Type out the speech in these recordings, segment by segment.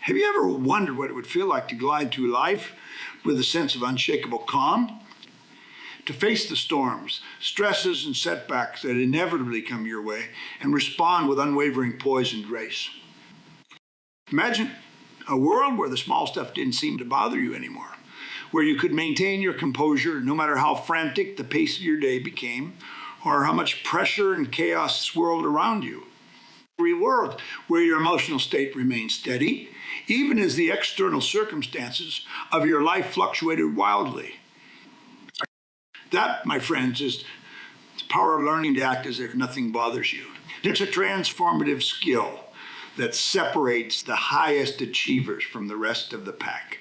Have you ever wondered what it would feel like to glide through life with a sense of unshakable calm? To face the storms, stresses, and setbacks that inevitably come your way and respond with unwavering poise and grace. Imagine a world where the small stuff didn't seem to bother you anymore, where you could maintain your composure no matter how frantic the pace of your day became or how much pressure and chaos swirled around you. A world where your emotional state remained steady, even as the external circumstances of your life fluctuated wildly. That, my friends, is the power of learning to act as if nothing bothers you. It's a transformative skill that separates the highest achievers from the rest of the pack.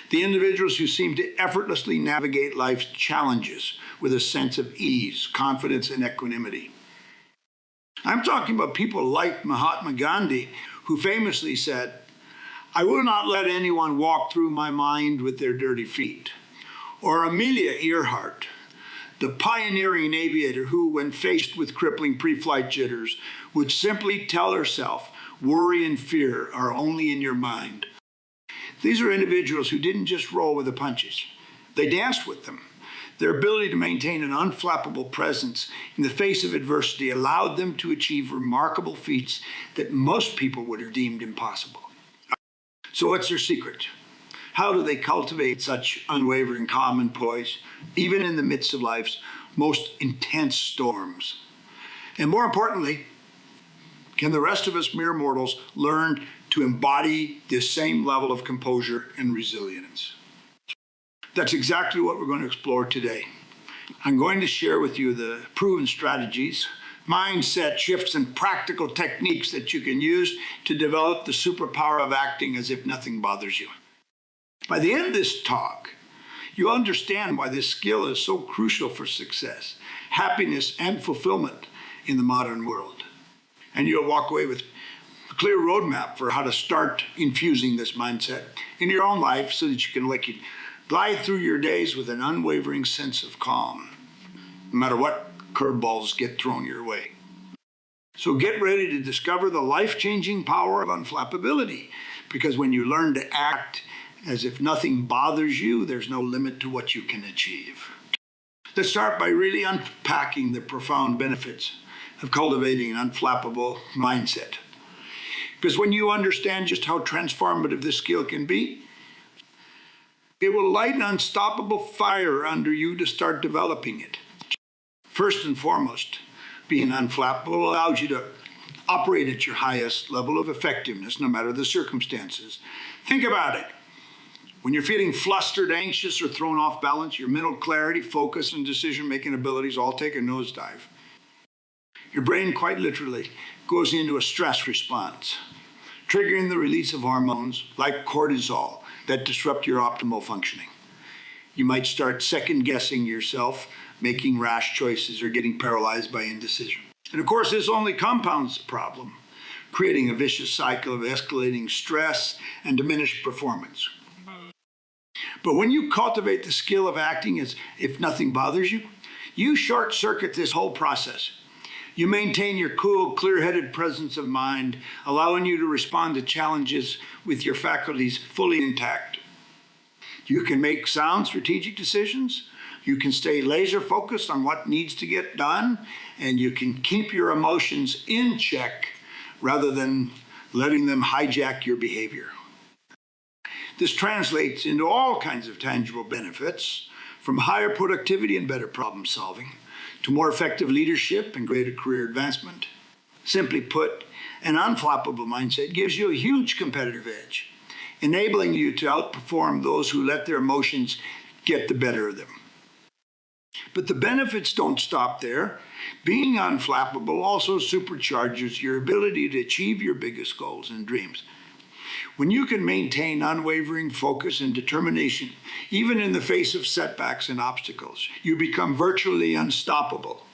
The individuals who seem to effortlessly navigate life's challenges with a sense of ease, confidence, and equanimity. I'm talking about people like Mahatma Gandhi, who famously said, "I will not let anyone walk through my mind with their dirty feet." Or Amelia Earhart, the pioneering aviator who, when faced with crippling pre-flight jitters, would simply tell herself, "Worry and fear are only in your mind." These are individuals who didn't just roll with the punches. They danced with them. Their ability to maintain an unflappable presence in the face of adversity allowed them to achieve remarkable feats that most people would have deemed impossible. So what's their secret? How do they cultivate such unwavering calm and poise, even in the midst of life's most intense storms? And more importantly, can the rest of us mere mortals learn to embody this same level of composure and resilience? That's exactly what we're going to explore today. I'm going to share with you the proven strategies, mindset shifts, and practical techniques that you can use to develop the superpower of acting as if nothing bothers you. By the end of this talk, you'll understand why this skill is so crucial for success, happiness, and fulfillment in the modern world. And you'll walk away with a clear roadmap for how to start infusing this mindset in your own life so that you can glide through your days with an unwavering sense of calm, no matter what curveballs get thrown your way. So get ready to discover the life-changing power of unflappability, because when you learn to act as if nothing bothers you, there's no limit to what you can achieve. Let's start by really unpacking the profound benefits of cultivating an unflappable mindset. Because when you understand just how transformative this skill can be, it will light an unstoppable fire under you to start developing it. First and foremost, being unflappable allows you to operate at your highest level of effectiveness, no matter the circumstances. Think about it. When you're feeling flustered, anxious, or thrown off balance, your mental clarity, focus, and decision-making abilities all take a nosedive. Your brain, quite literally, goes into a stress response, triggering the release of hormones like cortisol that disrupt your optimal functioning. You might start second-guessing yourself, making rash choices, or getting paralyzed by indecision. And of course, this only compounds the problem, creating a vicious cycle of escalating stress and diminished performance. But when you cultivate the skill of acting as if nothing bothers you, you short-circuit this whole process. You maintain your cool, clear-headed presence of mind, allowing you to respond to challenges with your faculties fully intact. You can make sound strategic decisions, you can stay laser-focused on what needs to get done, and you can keep your emotions in check rather than letting them hijack your behavior. This translates into all kinds of tangible benefits, from higher productivity and better problem solving, to more effective leadership and greater career advancement. Simply put, an unflappable mindset gives you a huge competitive edge, enabling you to outperform those who let their emotions get the better of them. But the benefits don't stop there. Being unflappable also supercharges your ability to achieve your biggest goals and dreams. When you can maintain unwavering focus and determination, even in the face of setbacks and obstacles, you become virtually unstoppable.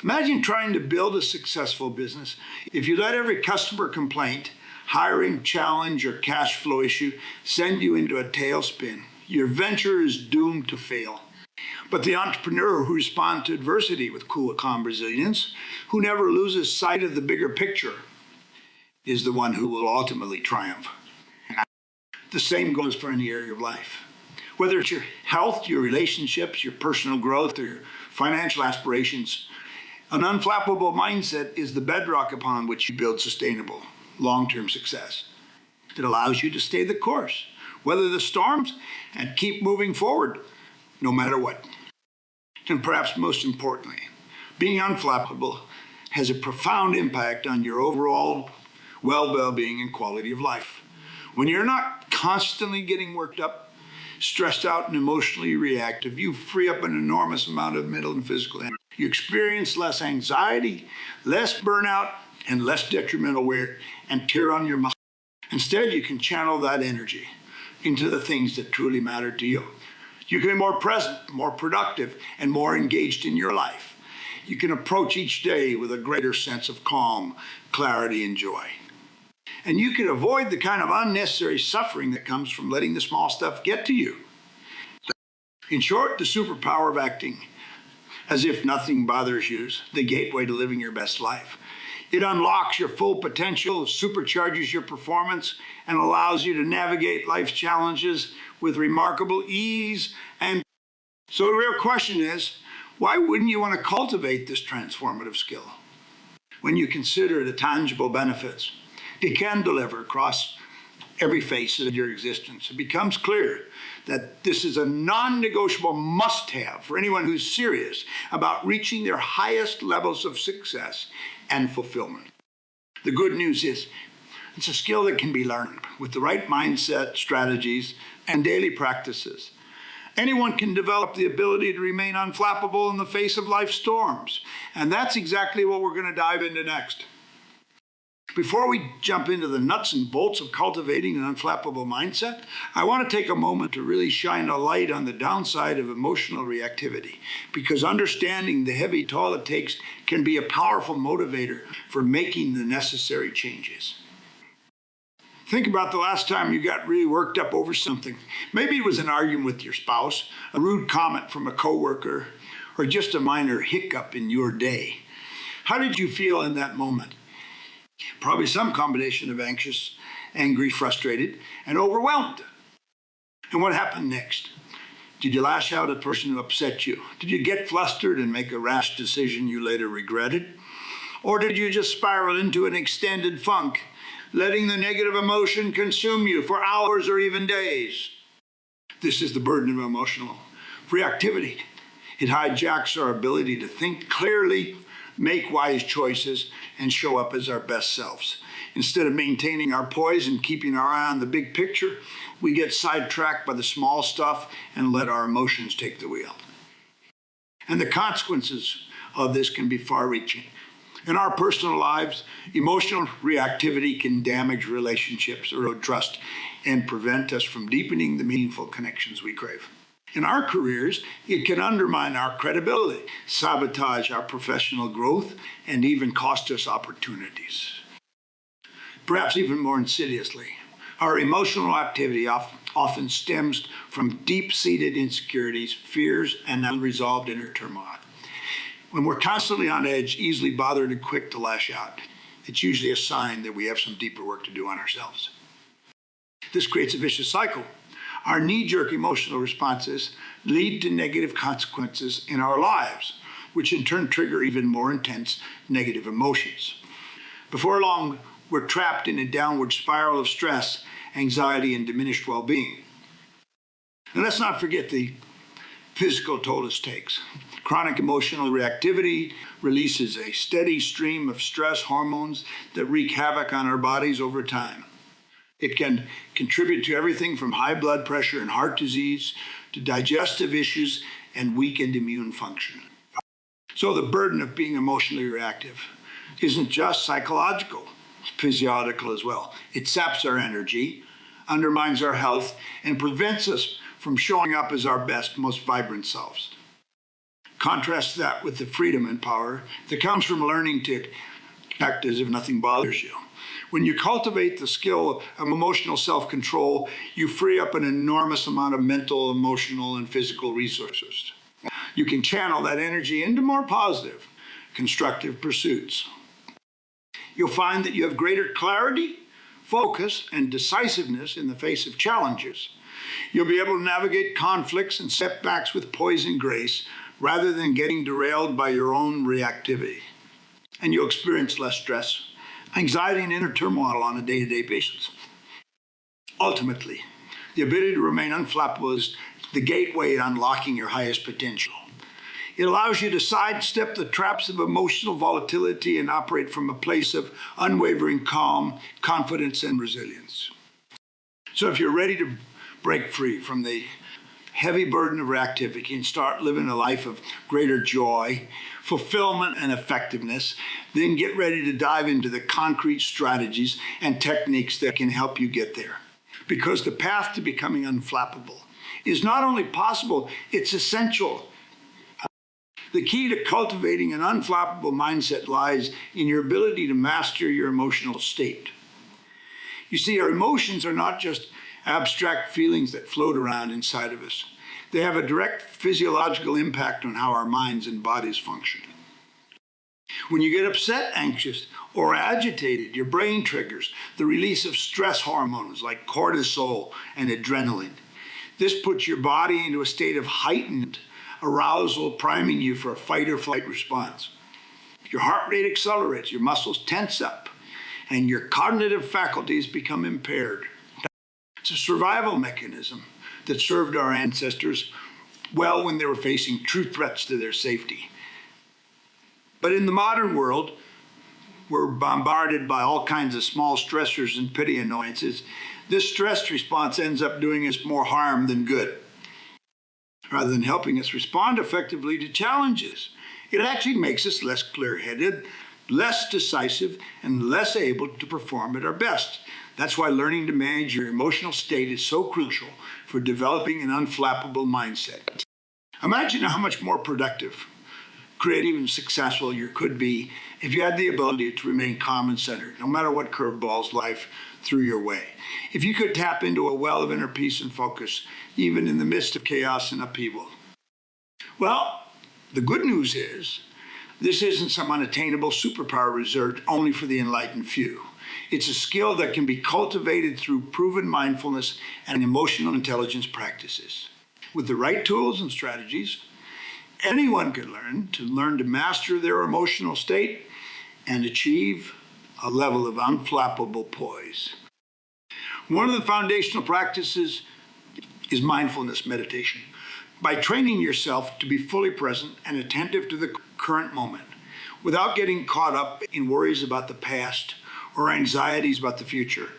Imagine trying to build a successful business. If you let every customer complaint, hiring challenge, or cash flow issue send you into a tailspin, your venture is doomed to fail. But the entrepreneur who responds to adversity with cool, calm resilience, who never loses sight of the bigger picture, is the one who will ultimately triumph. The same goes for any area of life. Whether it's your health, your relationships, your personal growth, or your financial aspirations, an unflappable mindset is the bedrock upon which you build sustainable, long-term success. It allows you to stay the course, weather the storms, and keep moving forward, no matter what. And perhaps most importantly, being unflappable has a profound impact on your overall well-being and quality of life. When you're not constantly getting worked up, stressed out, and emotionally reactive, you free up an enormous amount of mental and physical energy. You experience less anxiety, less burnout, and less detrimental wear and tear on your muscles. Instead, you can channel that energy into the things that truly matter to you. You can be more present, more productive, and more engaged in your life. You can approach each day with a greater sense of calm, clarity, and joy. And you can avoid the kind of unnecessary suffering that comes from letting the small stuff get to you. In short, the superpower of acting as if nothing bothers you is the gateway to living your best life. It unlocks your full potential, supercharges your performance, and allows you to navigate life's challenges with remarkable ease. And so the real question is, why wouldn't you want to cultivate this transformative skill? When you consider the tangible benefits it can deliver across every phase of your existence, it becomes clear that this is a non-negotiable must-have for anyone who's serious about reaching their highest levels of success and fulfillment. The good news is, it's a skill that can be learned with the right mindset, strategies, and daily practices. Anyone can develop the ability to remain unflappable in the face of life's storms. And that's exactly what we're going to dive into next. Before we jump into the nuts and bolts of cultivating an unflappable mindset, I want to take a moment to really shine a light on the downside of emotional reactivity, because understanding the heavy toll it takes can be a powerful motivator for making the necessary changes. Think about the last time you got really worked up over something. Maybe it was an argument with your spouse, a rude comment from a coworker, or just a minor hiccup in your day. How did you feel in that moment? Probably some combination of anxious, angry, frustrated, and overwhelmed. And what happened next? Did you lash out at the person who upset you? Did you get flustered and make a rash decision you later regretted? Or did you just spiral into an extended funk, letting the negative emotion consume you for hours or even days? This is the burden of emotional reactivity. It hijacks our ability to think clearly, make wise choices, and show up as our best selves. Instead of maintaining our poise and keeping our eye on the big picture, we get sidetracked by the small stuff and let our emotions take the wheel. And the consequences of this can be far-reaching. In our personal lives, emotional reactivity can damage relationships, erode trust, and prevent us from deepening the meaningful connections we crave. In our careers, it can undermine our credibility, sabotage our professional growth, and even cost us opportunities. Perhaps even more insidiously, our emotional activity often stems from deep-seated insecurities, fears, and unresolved inner turmoil. When we're constantly on edge, easily bothered, and quick to lash out, it's usually a sign that we have some deeper work to do on ourselves. This creates a vicious cycle. Our knee-jerk emotional responses lead to negative consequences in our lives, which in turn trigger even more intense negative emotions. Before long, we're trapped in a downward spiral of stress, anxiety, and diminished well-being. And let's not forget the physical toll this takes. Chronic emotional reactivity releases a steady stream of stress hormones that wreak havoc on our bodies over time. It can contribute to everything from high blood pressure and heart disease to digestive issues and weakened immune function. So the burden of being emotionally reactive isn't just psychological, it's physiological as well. It saps our energy, undermines our health, and prevents us from showing up as our best, most vibrant selves. Contrast that with the freedom and power that comes from learning to act as if nothing bothers you. When you cultivate the skill of emotional self-control, you free up an enormous amount of mental, emotional, and physical resources. You can channel that energy into more positive, constructive pursuits. You'll find that you have greater clarity, focus, and decisiveness in the face of challenges. You'll be able to navigate conflicts and setbacks with poise and grace rather than getting derailed by your own reactivity. And you'll experience less stress, anxiety, and inner turmoil on a day-to-day basis. Ultimately, the ability to remain unflappable is the gateway to unlocking your highest potential. It allows you to sidestep the traps of emotional volatility and operate from a place of unwavering calm, confidence, and resilience. So if you're ready to break free from the heavy burden of reactivity and start living a life of greater joy, fulfillment, and effectiveness, then get ready to dive into the concrete strategies and techniques that can help you get there. Because the path to becoming unflappable is not only possible, it's essential. The key to cultivating an unflappable mindset lies in your ability to master your emotional state. You see, our emotions are not just abstract feelings that float around inside of us. They have a direct physiological impact on how our minds and bodies function. When you get upset, anxious, or agitated, your brain triggers the release of stress hormones like cortisol and adrenaline. This puts your body into a state of heightened arousal, priming you for a fight or flight response. Your heart rate accelerates, your muscles tense up, and your cognitive faculties become impaired. It's a survival mechanism that served our ancestors well when they were facing true threats to their safety. But in the modern world, we're bombarded by all kinds of small stressors and petty annoyances. This stress response ends up doing us more harm than good. Rather than helping us respond effectively to challenges, it actually makes us less clear-headed, less decisive, and less able to perform at our best. That's why learning to manage your emotional state is so crucial for developing an unflappable mindset. Imagine how much more productive, creative, and successful you could be if you had the ability to remain calm and centered, no matter what curveballs life threw your way. If you could tap into a well of inner peace and focus, even in the midst of chaos and upheaval. Well, the good news is, this isn't some unattainable superpower reserved only for the enlightened few. It's a skill that can be cultivated through proven mindfulness and emotional intelligence practices. With the right tools and strategies, anyone can learn to master their emotional state and achieve a level of unflappable poise. One of the foundational practices is mindfulness meditation. By training yourself to be fully present and attentive to the current moment, without getting caught up in worries about the past or anxieties about the future,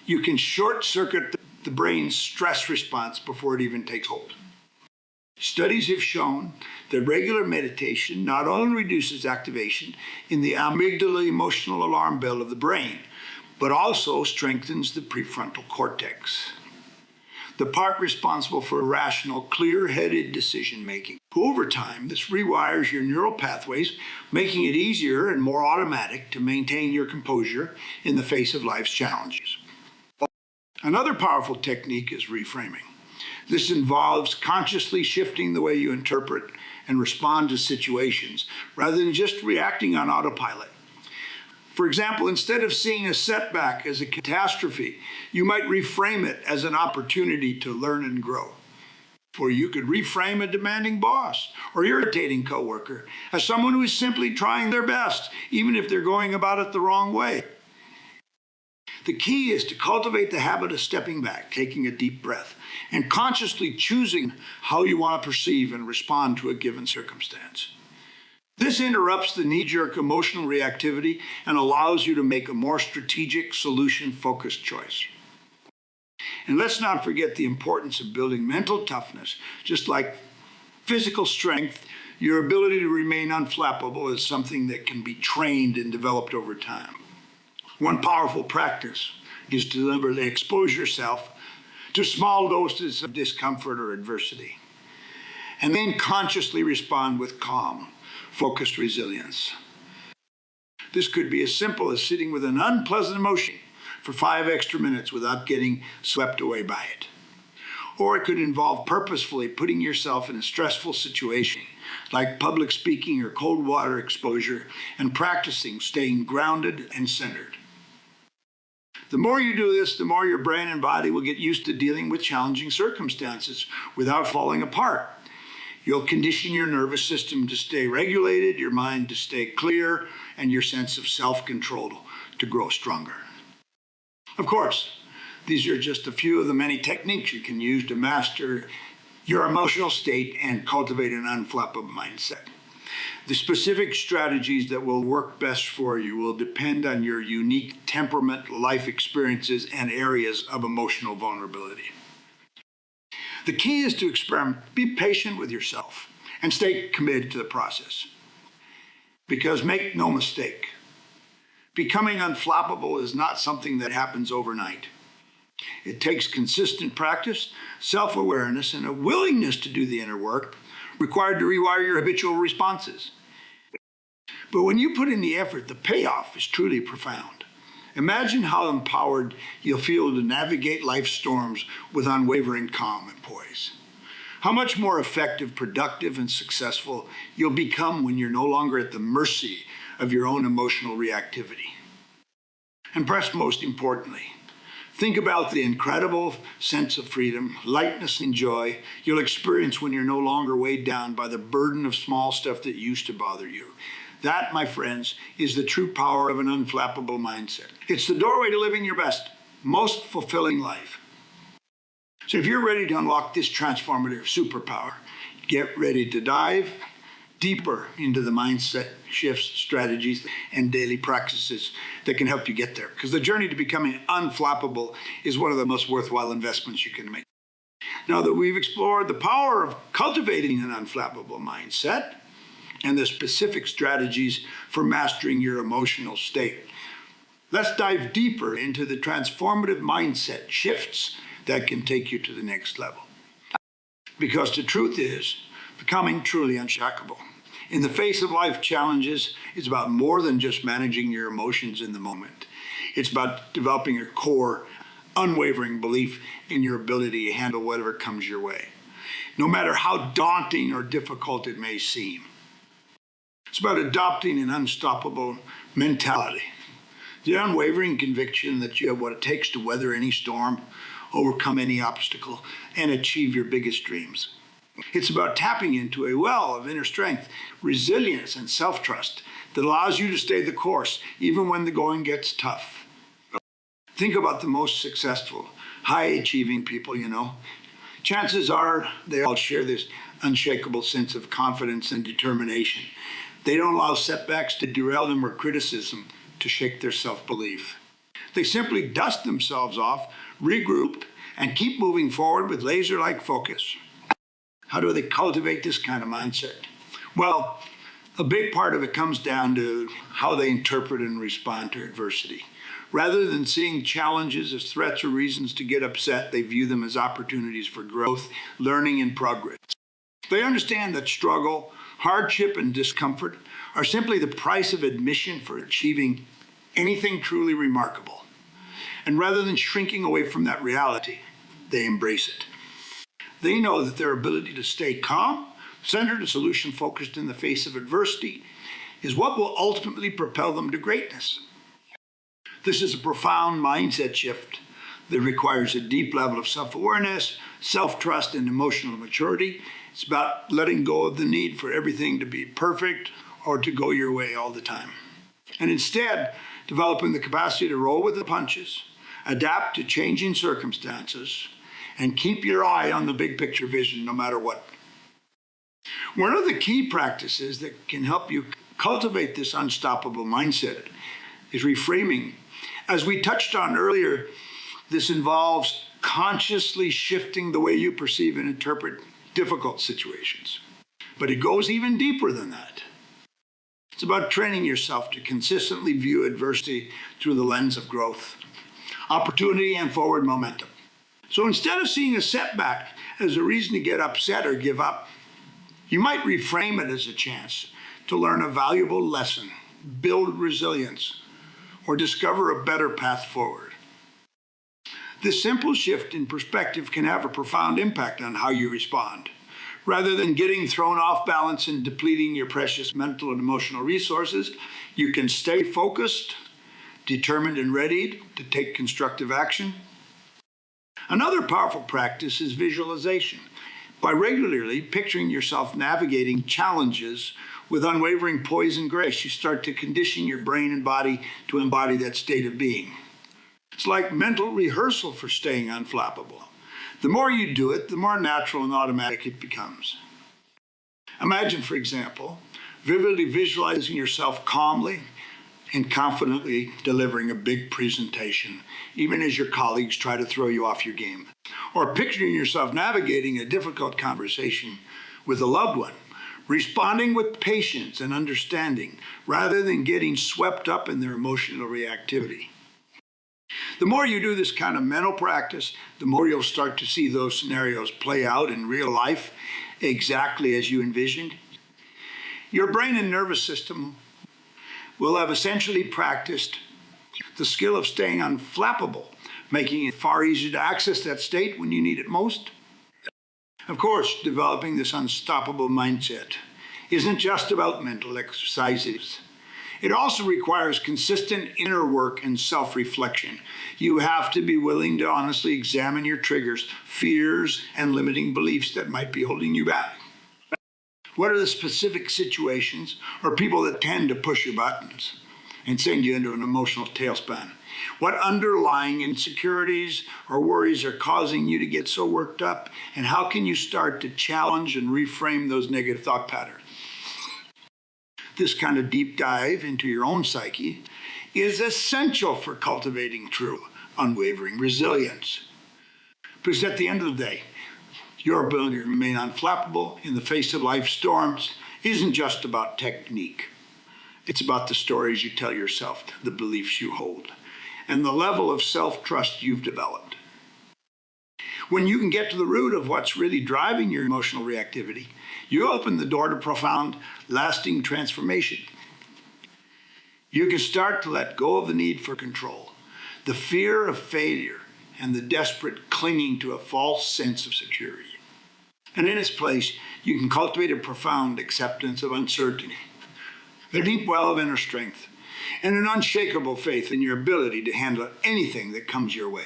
you can short-circuit the brain's stress response before it even takes hold. Studies have shown that regular meditation not only reduces activation in the amygdala emotional alarm bell of the brain, but also strengthens the prefrontal cortex, the part responsible for rational, clear-headed decision-making. Over time, this rewires your neural pathways, making it easier and more automatic to maintain your composure in the face of life's challenges. Another powerful technique is reframing. This involves consciously shifting the way you interpret and respond to situations, rather than just reacting on autopilot. For example, instead of seeing a setback as a catastrophe, you might reframe it as an opportunity to learn and grow. Or you could reframe a demanding boss or irritating coworker as someone who is simply trying their best, even if they're going about it the wrong way. The key is to cultivate the habit of stepping back, taking a deep breath, and consciously choosing how you want to perceive and respond to a given circumstance. This interrupts the knee-jerk emotional reactivity and allows you to make a more strategic, solution-focused choice. And let's not forget the importance of building mental toughness. Just like physical strength, your ability to remain unflappable is something that can be trained and developed over time. One powerful practice is to deliberately expose yourself to small doses of discomfort or adversity, and then consciously respond with calm, focused resilience. This could be as simple as sitting with an unpleasant emotion for 5 extra minutes without getting swept away by it. Or it could involve purposefully putting yourself in a stressful situation, like public speaking or cold water exposure, and practicing staying grounded and centered. The more you do this, the more your brain and body will get used to dealing with challenging circumstances without falling apart. You'll condition your nervous system to stay regulated, your mind to stay clear, and your sense of self-control to grow stronger. Of course, these are just a few of the many techniques you can use to master your emotional state and cultivate an unflappable mindset. The specific strategies that will work best for you will depend on your unique temperament, life experiences, and areas of emotional vulnerability. The key is to experiment, be patient with yourself, and stay committed to the process. Because make no mistake, becoming unflappable is not something that happens overnight. It takes consistent practice, self-awareness, and a willingness to do the inner work required to rewire your habitual responses. But when you put in the effort, the payoff is truly profound. Imagine how empowered you'll feel to navigate life's storms with unwavering calm and poise. How much more effective, productive, and successful you'll become when you're no longer at the mercy of your own emotional reactivity. And perhaps most importantly, think about the incredible sense of freedom, lightness, and joy you'll experience when you're no longer weighed down by the burden of small stuff that used to bother you. That, my friends, is the true power of an unflappable mindset. It's the doorway to living your best, most fulfilling life. So if you're ready to unlock this transformative superpower, get ready to dive deeper into the mindset shifts, strategies, and daily practices that can help you get there. Because the journey to becoming unflappable is one of the most worthwhile investments you can make. Now that we've explored the power of cultivating an unflappable mindset and the specific strategies for mastering your emotional state, let's dive deeper into the transformative mindset shifts that can take you to the next level. Because the truth is, becoming truly unshackable in the face of life challenges is about more than just managing your emotions in the moment. It's about developing a core, unwavering belief in your ability to handle whatever comes your way, no matter how daunting or difficult it may seem. It's about adopting an unstoppable mentality, the unwavering conviction that you have what it takes to weather any storm, overcome any obstacle, and achieve your biggest dreams. It's about tapping into a well of inner strength, resilience, and self-trust that allows you to stay the course even when the going gets tough. Think about the most successful, high-achieving people you know. Chances are they all share this unshakable sense of confidence and determination. They don't allow setbacks to derail them or criticism to shake their self-belief. They simply dust themselves off, regroup, and keep moving forward with laser-like focus. How do they cultivate this kind of mindset? Well, a big part of it comes down to how they interpret and respond to adversity. Rather than seeing challenges as threats or reasons to get upset, they view them as opportunities for growth, learning, and progress. They understand that struggle, hardship, and discomfort are simply the price of admission for achieving anything truly remarkable. And rather than shrinking away from that reality, they embrace it. They know that their ability to stay calm, centered, and solution-focused in the face of adversity is what will ultimately propel them to greatness. This is a profound mindset shift that requires a deep level of self-awareness, self-trust, and emotional maturity. It's about letting go of the need for everything to be perfect or to go your way all the time. And instead, developing the capacity to roll with the punches, adapt to changing circumstances, and keep your eye on the big picture vision no matter what. One of the key practices that can help you cultivate this unstoppable mindset is reframing. As we touched on earlier, this involves consciously shifting the way you perceive and interpret difficult situations. But it goes even deeper than that. It's about training yourself to consistently view adversity through the lens of growth, opportunity, and forward momentum. So instead of seeing a setback as a reason to get upset or give up, you might reframe it as a chance to learn a valuable lesson, build resilience, or discover a better path forward. This simple shift in perspective can have a profound impact on how you respond. Rather than getting thrown off balance and depleting your precious mental and emotional resources, you can stay focused, determined and ready to take constructive action. Another powerful practice is visualization. By regularly picturing yourself navigating challenges with unwavering poise and grace, you start to condition your brain and body to embody that state of being. It's like mental rehearsal for staying unflappable. The more you do it, the more natural and automatic it becomes. Imagine, for example, vividly visualizing yourself calmly and confidently delivering a big presentation, even as your colleagues try to throw you off your game. Or picturing yourself navigating a difficult conversation with a loved one, responding with patience and understanding rather than getting swept up in their emotional reactivity. The more you do this kind of mental practice, the more you'll start to see those scenarios play out in real life exactly as you envisioned. Your brain and nervous system will have essentially practiced the skill of staying unflappable, making it far easier to access that state when you need it most. Of course, developing this unstoppable mindset isn't just about mental exercises. It also requires consistent inner work and self-reflection. You have to be willing to honestly examine your triggers, fears, and limiting beliefs that might be holding you back. What are the specific situations or people that tend to push your buttons and send you into an emotional tailspin? What underlying insecurities or worries are causing you to get so worked up? And how can you start to challenge and reframe those negative thought patterns? This kind of deep dive into your own psyche is essential for cultivating true, unwavering resilience. Because at the end of the day, your ability to remain unflappable in the face of life's storms isn't just about technique. It's about the stories you tell yourself, the beliefs you hold, and the level of self-trust you've developed. When you can get to the root of what's really driving your emotional reactivity, you open the door to profound, lasting transformation. You can start to let go of the need for control, the fear of failure, and the desperate clinging to a false sense of security. And in its place, you can cultivate a profound acceptance of uncertainty, a deep well of inner strength, and an unshakable faith in your ability to handle anything that comes your way.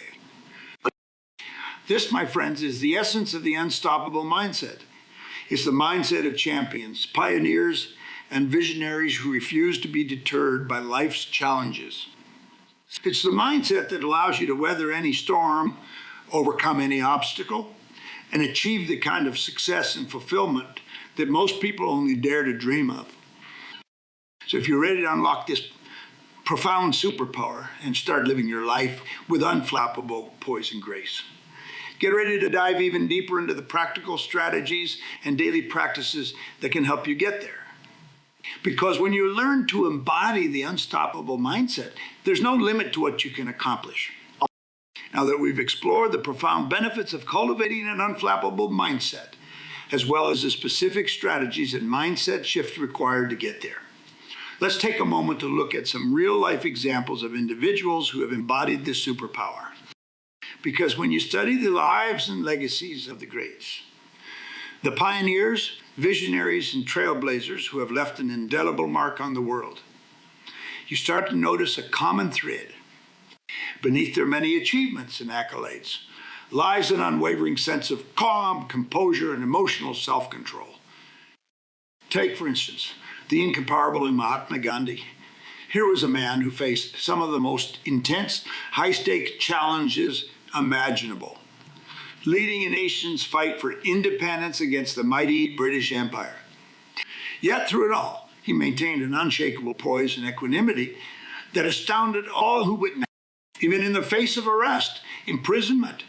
This, my friends, is the essence of the unstoppable mindset. It's the mindset of champions, pioneers, and visionaries who refuse to be deterred by life's challenges. It's the mindset that allows you to weather any storm, overcome any obstacle, and achieve the kind of success and fulfillment that most people only dare to dream of. So if you're ready to unlock this profound superpower and start living your life with unflappable poise and grace, get ready to dive even deeper into the practical strategies and daily practices that can help you get there. Because when you learn to embody the unstoppable mindset, there's no limit to what you can accomplish. Now that we've explored the profound benefits of cultivating an unflappable mindset, as well as the specific strategies and mindset shifts required to get there, let's take a moment to look at some real-life examples of individuals who have embodied this superpower. Because when you study the lives and legacies of the greats, the pioneers, visionaries, and trailblazers who have left an indelible mark on the world, you start to notice a common thread. Beneath their many achievements and accolades lies an unwavering sense of calm, composure, and emotional self-control. Take, for instance, the incomparable Mahatma Gandhi. Here was a man who faced some of the most intense, high-stakes challenges imaginable, leading a nation's fight for independence against the mighty British Empire. Yet through it all, he maintained an unshakable poise and equanimity that astounded all who witnessed. Even in the face of arrest, imprisonment,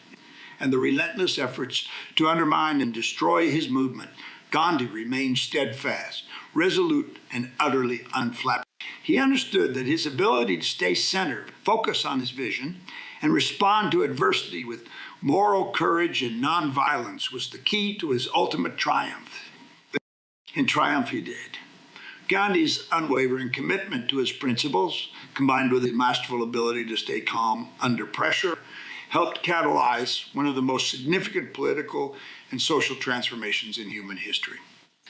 and the relentless efforts to undermine and destroy his movement, Gandhi remained steadfast, resolute, and utterly unflappable. He understood that his ability to stay centered, focus on his vision, and respond to adversity with moral courage and nonviolence was the key to his ultimate triumph. In triumph he did. Gandhi's unwavering commitment to his principles, combined with his masterful ability to stay calm under pressure, helped catalyze one of the most significant political and social transformations in human history.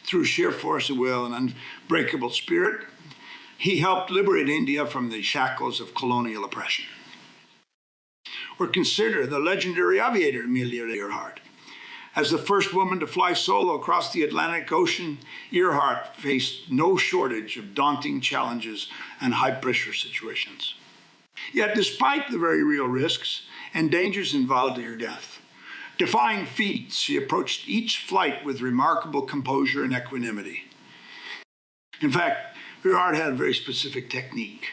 Through sheer force of will and unbreakable spirit, He helped liberate India from the shackles of colonial oppression. Or consider the legendary aviator Amelia Earhart. As the first woman to fly solo across the Atlantic Ocean, Earhart faced no shortage of daunting challenges and high-pressure situations. Yet, despite the very real risks and dangers involved in her death, defying feats, she approached each flight with remarkable composure and equanimity. In fact, Earhart had a very specific technique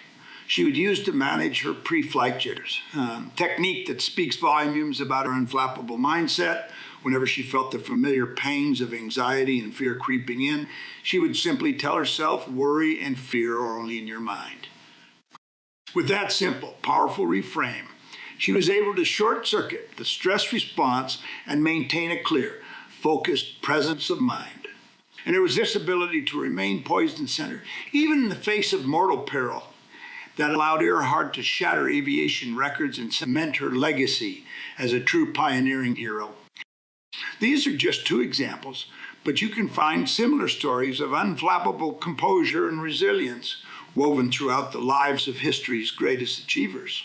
she would use to manage her pre-flight jitters, a technique that speaks volumes about her unflappable mindset. Whenever she felt the familiar pangs of anxiety and fear creeping in, she would simply tell herself, worry and fear are only in your mind. With that simple, powerful reframe, she was able to short-circuit the stress response and maintain a clear, focused presence of mind. And it was this ability to remain poised and centered, even in the face of mortal peril, that allowed Earhart to shatter aviation records and cement her legacy as a true pioneering hero. These are just two examples, but you can find similar stories of unflappable composure and resilience woven throughout the lives of history's greatest achievers.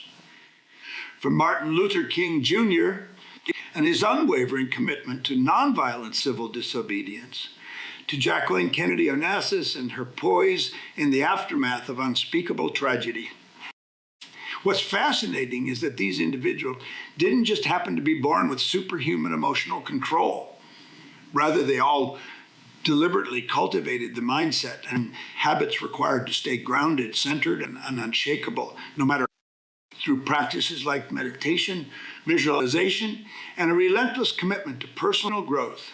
From Martin Luther King Jr. and his unwavering commitment to nonviolent civil disobedience, to Jacqueline Kennedy Onassis and her poise in the aftermath of unspeakable tragedy. What's fascinating is that these individuals didn't just happen to be born with superhuman emotional control. Rather, they all deliberately cultivated the mindset and habits required to stay grounded, centered, and unshakable, no matter through practices like meditation, visualization, and a relentless commitment to personal growth.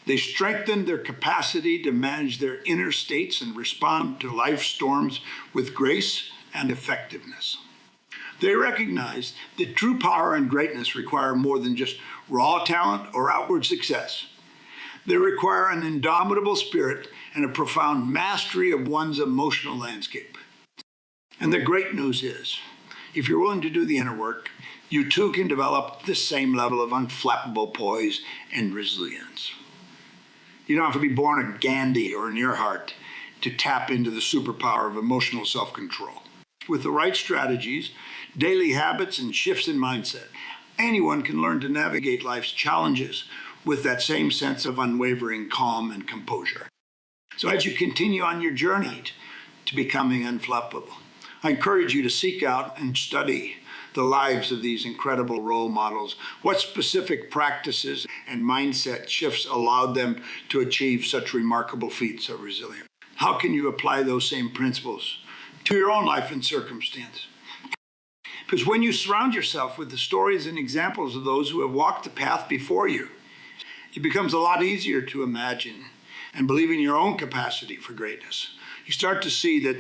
They strengthened their capacity to manage their inner states and respond to life's storms with grace and effectiveness. They recognized that true power and greatness require more than just raw talent or outward success. They require an indomitable spirit and a profound mastery of one's emotional landscape. And the great news is, if you're willing to do the inner work, you too can develop the same level of unflappable poise and resilience. You don't have to be born a Gandhi or an Earhart to tap into the superpower of emotional self-control. With the right strategies, daily habits, and shifts in mindset, anyone can learn to navigate life's challenges with that same sense of unwavering calm and composure. So as you continue on your journey to becoming unflappable, I encourage you to seek out and study the lives of these incredible role models. What specific practices and mindset shifts allowed them to achieve such remarkable feats of resilience? How can you apply those same principles to your own life and circumstance? Because when you surround yourself with the stories and examples of those who have walked the path before you, it becomes a lot easier to imagine and believe in your own capacity for greatness. You start to see that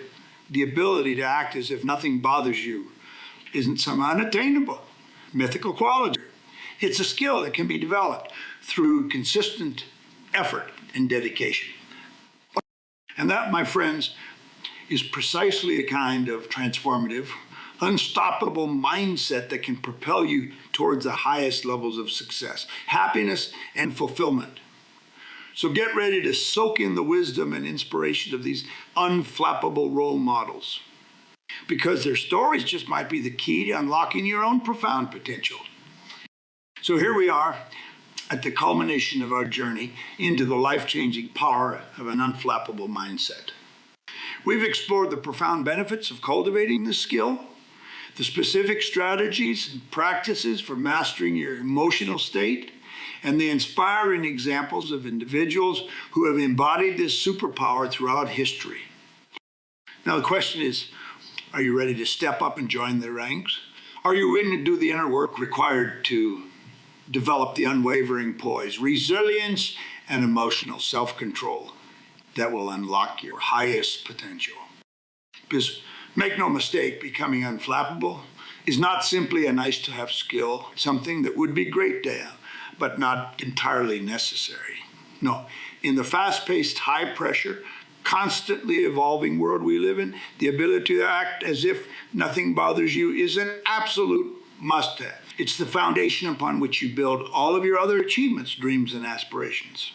the ability to act as if nothing bothers you isn't some unattainable mythical quality. It's a skill that can be developed through consistent effort and dedication. And that, my friends, is precisely the kind of transformative, unstoppable mindset that can propel you towards the highest levels of success, happiness, and fulfillment. So get ready to soak in the wisdom and inspiration of these unflappable role models, because their stories just might be the key to unlocking your own profound potential. So here we are at the culmination of our journey into the life-changing power of an unflappable mindset. We've explored the profound benefits of cultivating this skill, the specific strategies and practices for mastering your emotional state, and the inspiring examples of individuals who have embodied this superpower throughout history. Now the question is, are you ready to step up and join their ranks? Are you willing to do the inner work required to develop the unwavering poise, resilience, and emotional self-control that will unlock your highest potential? Because make no mistake, becoming unflappable is not simply a nice-to-have skill, something that would be great to have, but not entirely necessary. No, in the fast-paced, high-pressure, constantly evolving world we live in, the ability to act as if nothing bothers you is an absolute must-have. It's the foundation upon which you build all of your other achievements, dreams, and aspirations.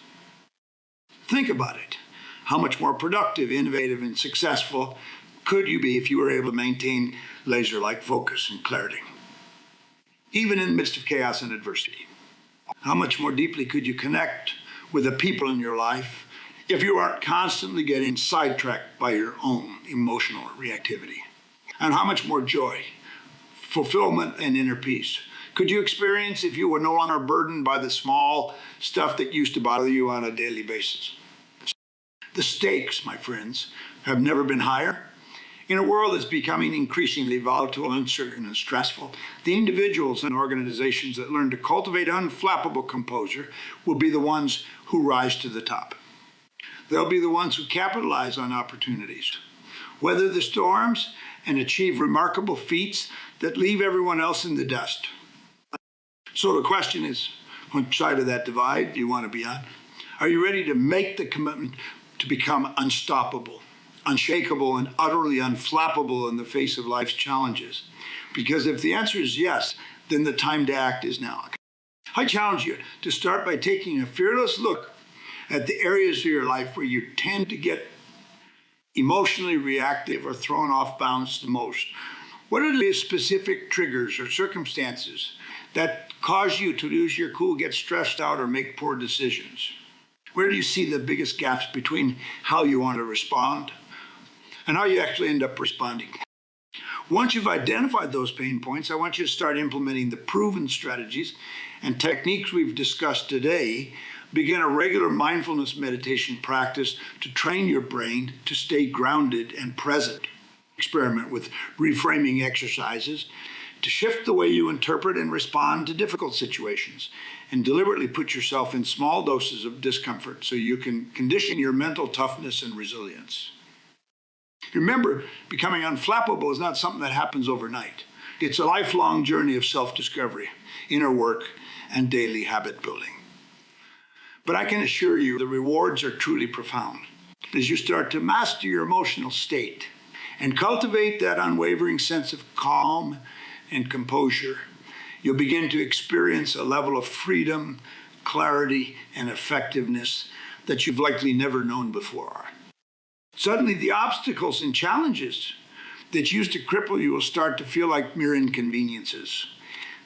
Think about it. How much more productive, innovative, and successful could you be if you were able to maintain laser-like focus and clarity, even in the midst of chaos and adversity? How much more deeply could you connect with the people in your life if you aren't constantly getting sidetracked by your own emotional reactivity? And how much more joy, fulfillment, and inner peace could you experience if you were no longer burdened by the small stuff that used to bother you on a daily basis? The stakes, my friends, have never been higher. In a world that's becoming increasingly volatile, uncertain, and stressful, the individuals and organizations that learn to cultivate unflappable composure will be the ones who rise to the top. They'll be the ones who capitalize on opportunities, weather the storms, and achieve remarkable feats that leave everyone else in the dust. So the question is, which side of that divide do you want to be on? Are you ready to make the commitment to become unstoppable, unshakable, and utterly unflappable in the face of life's challenges? Because if the answer is yes, then the time to act is now. I challenge you to start by taking a fearless look at the areas of your life where you tend to get emotionally reactive or thrown off balance the most. What are the specific triggers or circumstances that cause you to lose your cool, get stressed out, or make poor decisions? Where do you see the biggest gaps between how you want to respond and how you actually end up responding? Once you've identified those pain points, I want you to start implementing the proven strategies and techniques we've discussed today. Begin a regular mindfulness meditation practice to train your brain to stay grounded and present. Experiment with reframing exercises to shift the way you interpret and respond to difficult situations, and deliberately put yourself in small doses of discomfort so you can condition your mental toughness and resilience. Remember, becoming unflappable is not something that happens overnight. It's a lifelong journey of self-discovery, inner work, and daily habit building. But I can assure you the rewards are truly profound as you start to master your emotional state and cultivate that unwavering sense of calm and composure. You'll begin to experience a level of freedom, clarity, and effectiveness that you've likely never known before. Suddenly, the obstacles and challenges that used to cripple you will start to feel like mere inconveniences.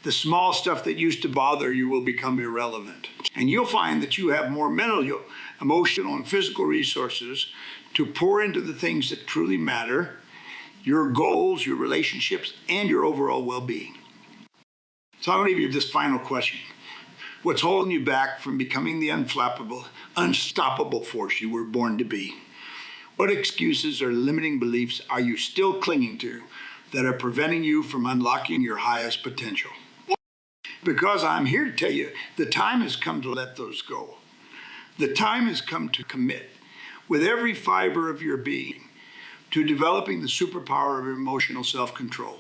The small stuff that used to bother you will become irrelevant. And you'll find that you have more mental, emotional, and physical resources to pour into the things that truly matter, your goals, your relationships, and your overall well-being. So I'll leave you with this final question. What's holding you back from becoming the unflappable, unstoppable force you were born to be? What excuses or limiting beliefs are you still clinging to that are preventing you from unlocking your highest potential? Because I'm here to tell you, the time has come to let those go. The time has come to commit with every fiber of your being to developing the superpower of emotional self-control.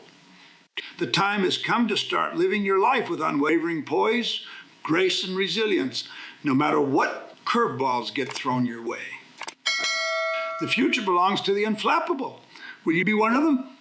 The time has come to start living your life with unwavering poise, grace, and resilience, no matter what curveballs get thrown your way. The future belongs to the unflappable. Will you be one of them?